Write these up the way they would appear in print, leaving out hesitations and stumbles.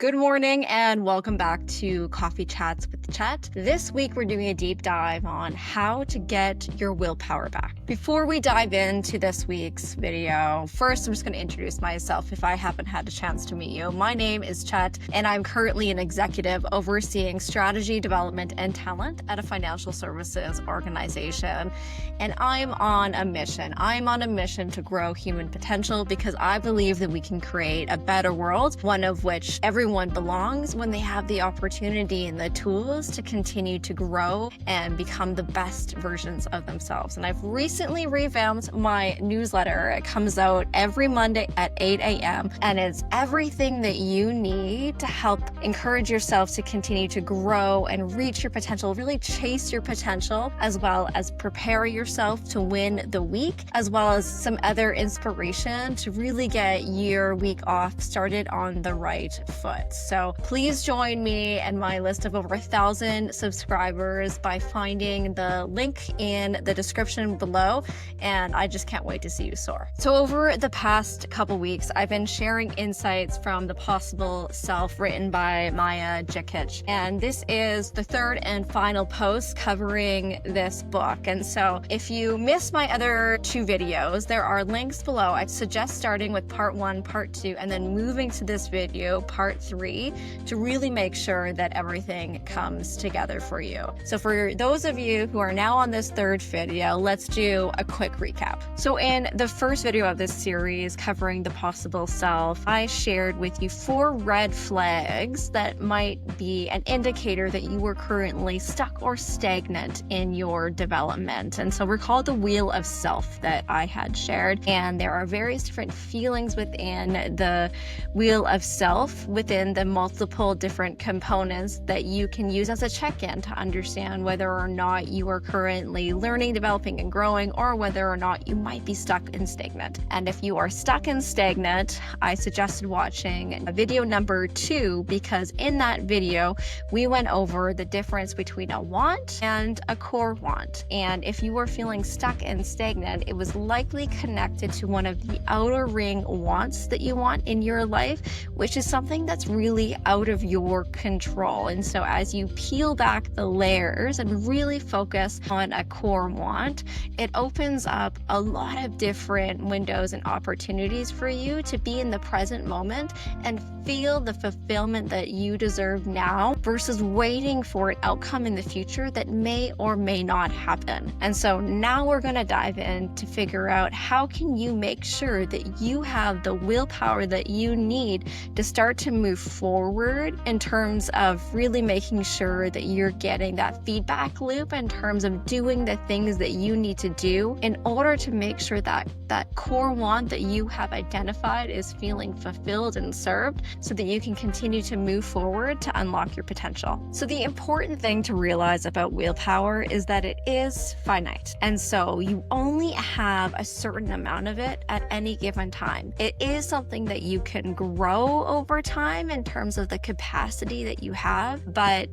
Good morning and welcome back to Coffee Chats with Chett. This week we're doing a deep dive on how to get your willpower back. Before we dive into this week's video, first I'm just going to introduce myself if I haven't had a chance to meet you. My name is Chett and I'm currently an executive overseeing strategy, development, and talent at a financial services organization. And I'm on a mission. I'm on a mission to grow human potential because I believe that we can create a better world, one of which everyone belongs when they have the opportunity and the tools to continue to grow and become the best versions of themselves. And I've recently revamped my newsletter. It comes out every Monday at 8 a.m. and it's everything that you need to help encourage yourself to continue to grow and reach your potential, really chase your potential, as well as prepare yourself to win the week, as well as some other inspiration to really get your week off started on the right foot. So please join me and my list of over 1,000 subscribers by finding the link in the description below, and I just can't wait to see you soar. So over the past couple weeks, I've been sharing insights from The Possible Self written by Maja Djikic, and this is the third and final post covering this book. And so if you missed my other two videos, there are links below. I suggest starting with part 1, part 2, and then moving to this video, part 3, to really make sure that everything comes together for you. So for those of you who are now on this third video, let's do a quick recap. So in the first video of this series covering The Possible Self, I shared with you 4 red flags that might be an indicator that you were currently stuck or stagnant in your development. And so recall the wheel of self that I had shared, and there are various different feelings within the wheel of self, within the multiple different components that you can use as a check-in to understand whether or not you are currently learning, developing, and growing, or whether or not you might be stuck and stagnant. And if you are stuck and stagnant, I suggested watching video number 2, because in that video we went over the difference between a want and a core want. And if you were feeling stuck and stagnant, it was likely connected to one of the outer ring wants that you want in your life, which is something that's really out of your control. And so as you peel back the layers and really focus on a core want, it opens up a lot of different windows and opportunities for you to be in the present moment and feel the fulfillment that you deserve now versus waiting for an outcome in the future that may or may not happen. And so now we're going to dive in to figure out how can you make sure that you have the willpower that you need to start to move forward in terms of really making sure that you're getting that feedback loop in terms of doing the things that you need to do in order to make sure that that core want that you have identified is feeling fulfilled and served, so that you can continue to move forward to unlock your potential. So the important thing to realize about willpower is that it is finite. And so you only have a certain amount of it at any given time. It is something that you can grow over time in terms of the capacity that you have, but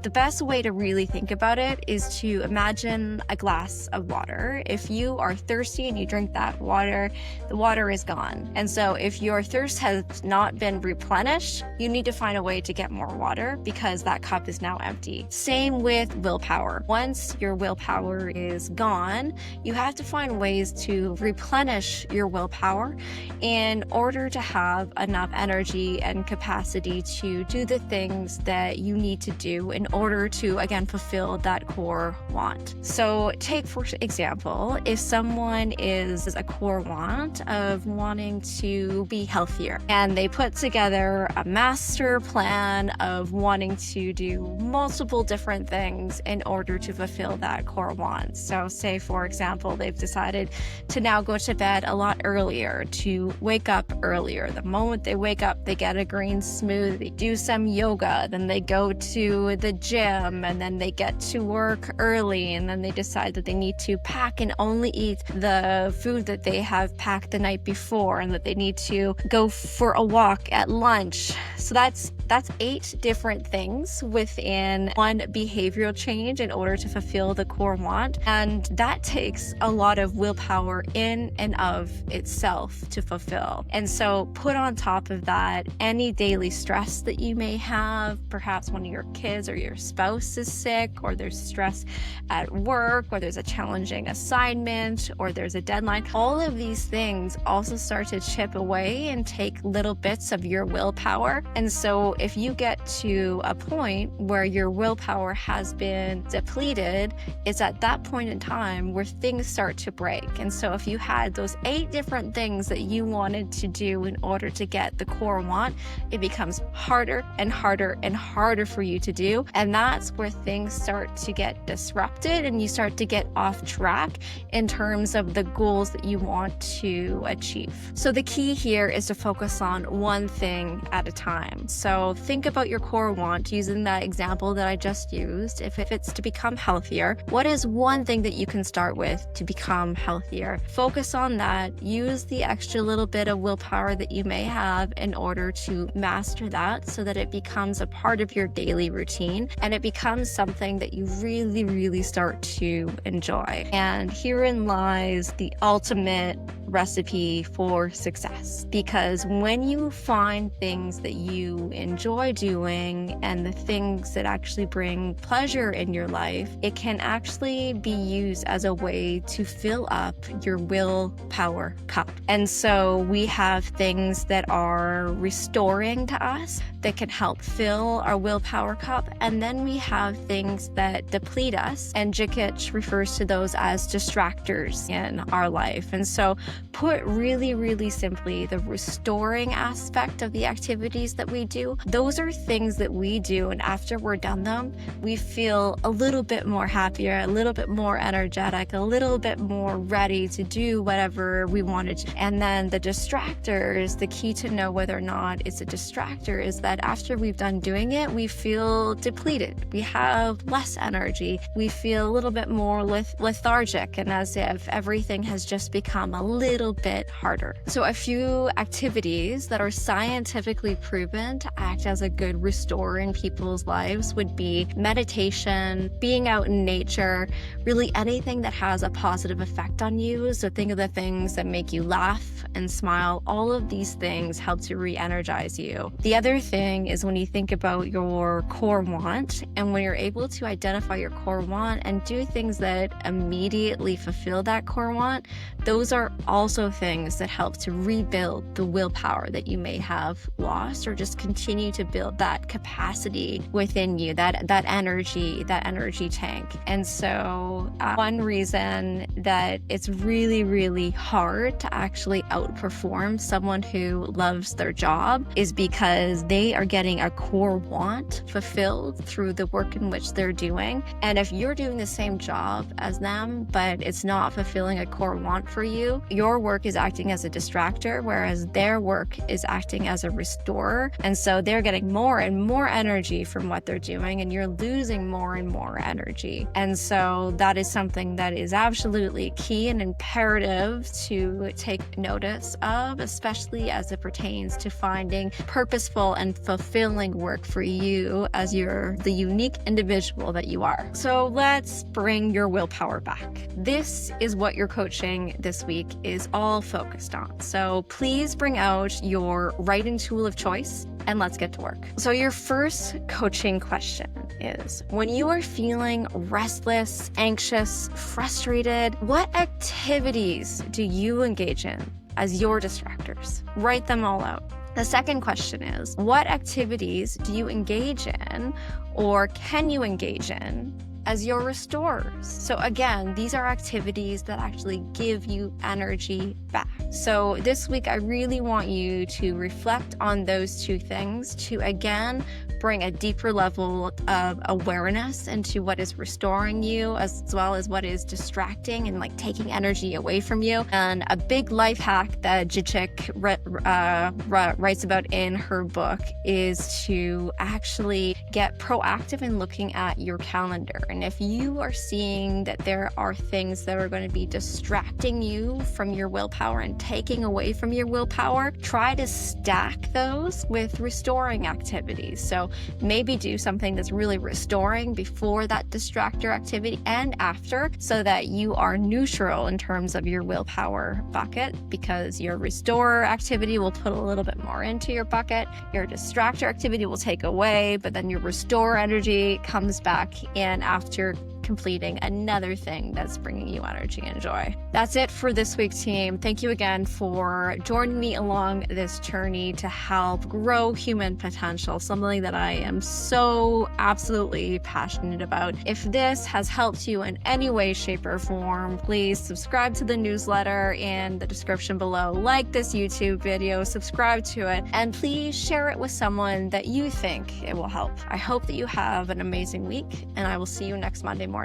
the best way to really think about it is to imagine a glass of water. If you are thirsty and you drink that water, the water is gone. And so if your thirst has not been replenished, you need to find a way to get more water because that cup is now empty. Same with willpower. Once your willpower is gone, you have to find ways to replenish your willpower in order to have enough energy and capacity to do the things that you need to do in order to, again, fulfill that core want. So take, for example, if someone is a core want of wanting to be healthier, and they put together a master plan of wanting to do multiple different things in order to fulfill that core want. So say, for example, they've decided to now go to bed a lot earlier, to wake up earlier. The moment they wake up, they get a green smoothie, they do some yoga, then they go to the the gym, and then they get to work early, and then they decide that they need to pack and only eat the food that they have packed the night before, and that they need to go for a walk at lunch. So that's 8 different things within one behavioral change in order to fulfill the core want. And that takes a lot of willpower in and of itself to fulfill. And so put on top of that any daily stress that you may have. Perhaps one of your kids or your spouse is sick, or there's stress at work, or there's a challenging assignment, or there's a deadline. All of these things also start to chip away and take little bits of your willpower. And so if you get to a point where your willpower has been depleted, it's at that point in time where things start to break. And so if you had those 8 different things that you wanted to do in order to get the core want, it becomes harder and harder and harder for you to do. And that's where things start to get disrupted and you start to get off track in terms of the goals that you want to achieve. So the key here is to focus on one thing at a time. So think about your core want using that example that I just used. If it's to become healthier, what is one thing that you can start with to become healthier? Focus on that. Use the extra little bit of willpower that you may have in order to master that so that it becomes a part of your daily routine and it becomes something that you really, really start to enjoy. And herein lies the ultimate recipe for success, because when you find things that you enjoy doing and the things that actually bring pleasure in your life, it can actually be used as a way to fill up your willpower cup. And so we have things that are restoring to us that can help fill our willpower cup, and then we have things that deplete us, and Djikic refers to those as distractors in our life. And so put really, really simply, the restoring aspect of the activities that we do, those are things that we do, and after we're done them, we feel a little bit more happier, a little bit more energetic, a little bit more ready to do whatever we wanted to. And then the distractors, the key to know whether or not it's a distractor is that after we've done doing it, we feel depleted. We have less energy. We feel a little bit more lethargic, and as if everything has just become a little bit harder. So a few activities that are scientifically proven to act as a good restorer in people's lives would be meditation, being out in nature, really anything that has a positive effect on you. So think of the things that make you laugh and smile. All of these things help to re-energize you. The other thing is when you think about your core want, and when you're able to identify your core want and do things that immediately fulfill that core want, those are also things that help to rebuild the willpower that you may have lost, or just continue to build that capacity within you, that energy tank. And so one reason that it's really, really hard to actually outperform someone who loves their job is because they are getting a core want fulfilled through the work in which they're doing. And if you're doing the same job as them, but it's not fulfilling a core want for you, your work is acting as a distractor, whereas their work is acting as a restorer. And so they're getting more and more energy from what they're doing, and you're losing more and more energy. And so that is something that is absolutely key and imperative to take notice of, especially as it pertains to finding purposeful and fulfilling work for you as you're the unique individual that you are. So let's bring your willpower back. This is what your coaching this week is all focused on. So please bring out your writing tool of choice and let's get to work. So your first coaching question is, when you are feeling restless, anxious, frustrated, what activities do you engage in as your distractors? Write them all out. The second question is, what activities do you engage in or can you engage in as your restorers? So again, these are activities that actually give you energy back. So this week, I really want you to reflect on those two things to, again, bring a deeper level of awareness into what is restoring you, as well as what is distracting and like taking energy away from you. And a big life hack that Djikic writes about in her book is to actually get proactive in looking at your calendar. And if you are seeing that there are things that are going to be distracting you from your willpower and taking away from your willpower, try to stack those with restoring activities. So maybe do something that's really restoring before that distractor activity and after, so that you are neutral in terms of your willpower bucket, because your restorer activity will put a little bit more into your bucket, your distractor activity will take away, but then your restore energy comes back in after completing another thing that's bringing you energy and joy. That's it for this week, team. Thank you again for joining me along this journey to help grow human potential, something that I am so absolutely passionate about. If this has helped you in any way, shape, or form, please subscribe to the newsletter in the description below, like this YouTube video, subscribe to it, and please share it with someone that you think it will help. I hope that you have an amazing week, and I will see you next Monday morning.